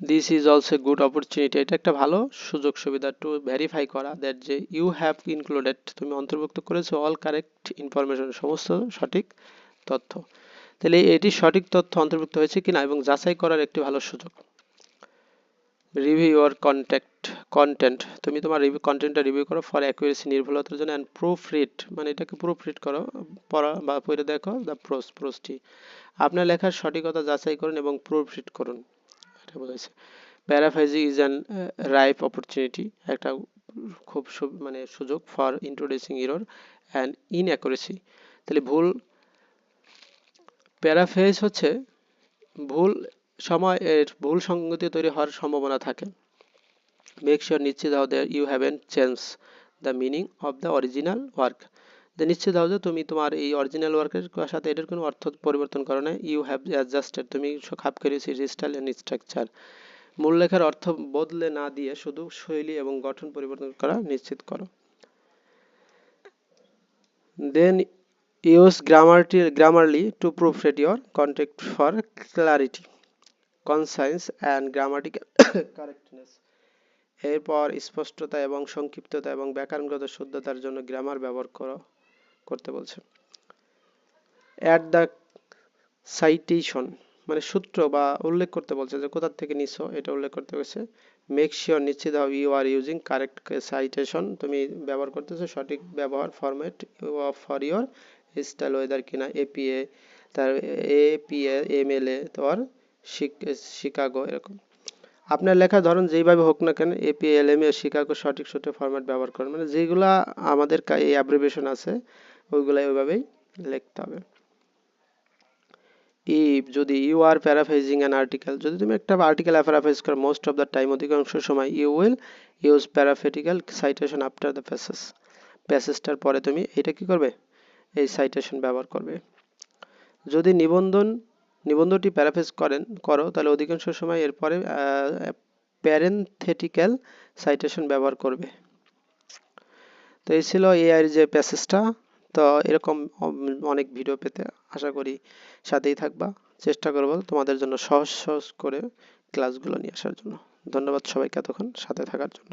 This is also good opportunity, এটা একটা ভালো সুযোগ সুবিধা টু ভেরিফাই করা দ্যাট যে ইউ হ্যাভ ইনক্লুডেড, তুমি অন্তর্ভুক্ত করেছো অল কারেক্ট ইনফরমেশন, সমস্ত সঠিক তথ্য, তাহলে এটি সঠিক তথ্য অন্তর্ভুক্ত হয়েছে কিনা এবং যাচাই করার একটি ভালো সুযোগ। রিভিউ ইউর কন্টেন্ট, তুমি তোমার কন্টেন্টটা রিভিউ করো ফর অ্যাকুরেসি, নির্ভুলতার জন্য, অ্যান্ড প্রুফ রিড, মানে এটাকে প্রুফ রিড করো, পড়া বা পড়ে দেখো দ্য প্রোসটি, আপনার লেখার সঠিকতা যাচাই করুন এবং প্রুফ রিড করুন, এটা বলেছে। Paraphrasing is an ripe opportunity, একটা খুব মানে সুযোগ ফর ইন্ট্রোডিউসিং এরর অ্যান্ড ইনঅ্যাকুরেসি, তাহলে প্যারাফ্রেজ হচ্ছে ভুল সময় এর ভুল সংগতি তৈরি হওয়ার সম্ভাবনা থাকে। মেক শিওর, নিশ্চিত হও that you haven't change the meaning of the original work, যে নিশ্চিত হও যে তুমি তোমার এই অরিজিনাল ওয়ার্কের সাথে এটার কোনো অর্থ পরিবর্তন করো না। ইউ হ্যাভ অ্যাডজাস্টেড, তুমি খাপ খাইয়েছো স্টাইল এন্ড স্ট্রাকচার, মূল লেখার অর্থ বদলে না দিয়ে শুধু শৈলী এবং গঠন পরিবর্তন করা নিশ্চিত করো। Then use Grammarly to proofread your content for clarity, concise and grammatical correctness, এরপর স্পষ্টতা এবং সংক্ষিপ্ততা এবং ব্যাকরণগত শুদ্ধতার জন্য গ্রামার ব্যবহার করতে বলছে। অ্যাট দ্য সাইটেশন, মানে সূত্র বা উল্লেখ করতে বলছে, যে কোথা থেকে নিছো এটা উল্লেখ করতে বলছে। মেক শিওর, নিশ্চিত হও you are using correct citation, তুমি ব্যবহার করতেছো সঠিক ব্যবহার format for your style, whether কিনা এপিএ, তার এপিএ এমএলএ তোমার শিকাগো, এরকম আপনার লেখার ধরন যেইভাবে হোক না কেন এপিএলএমএ শিকাগো সঠিক সূত্রে ফরম্যাট ব্যবহার করেন, মানে যেগুলা আমাদের এই অ্যাব্রিভিয়েশন আছে ওইগুলাই ওইভাবেই লিখতে হবে। ইফ, যদি you are paraphrasing an article, যদি তুমি একটা আর্টিকেল প্যারাফ্রেজ করো, মোস্ট অফ দ্য টাইম, অধিকাংশ সময়, you will use parenthetical citation after the প্যাসেজটার পরে তুমি এটা কি করবে, এই সাইটেশন ব্যবহার করবে। যদি নিবন্ধটি প্যারাফ্রেজ করো তাহলে অধিকাংশ সময় এরপরে প্যারেনথেটিক্যাল সাইটেশন ব্যবহার করবে। তো এই ছিল এআইয়ের যে প্যাসেজটা। তো এরকম অনেক ভিডিও পেতে আশা করি সাথেই থাকবা, চেষ্টা করব তোমাদের জন্য সহজ সহজ করে ক্লাসগুলো নিয়ে আসার জন্য। ধন্যবাদ সবাইকে এতক্ষণ সাথে থাকার জন্য।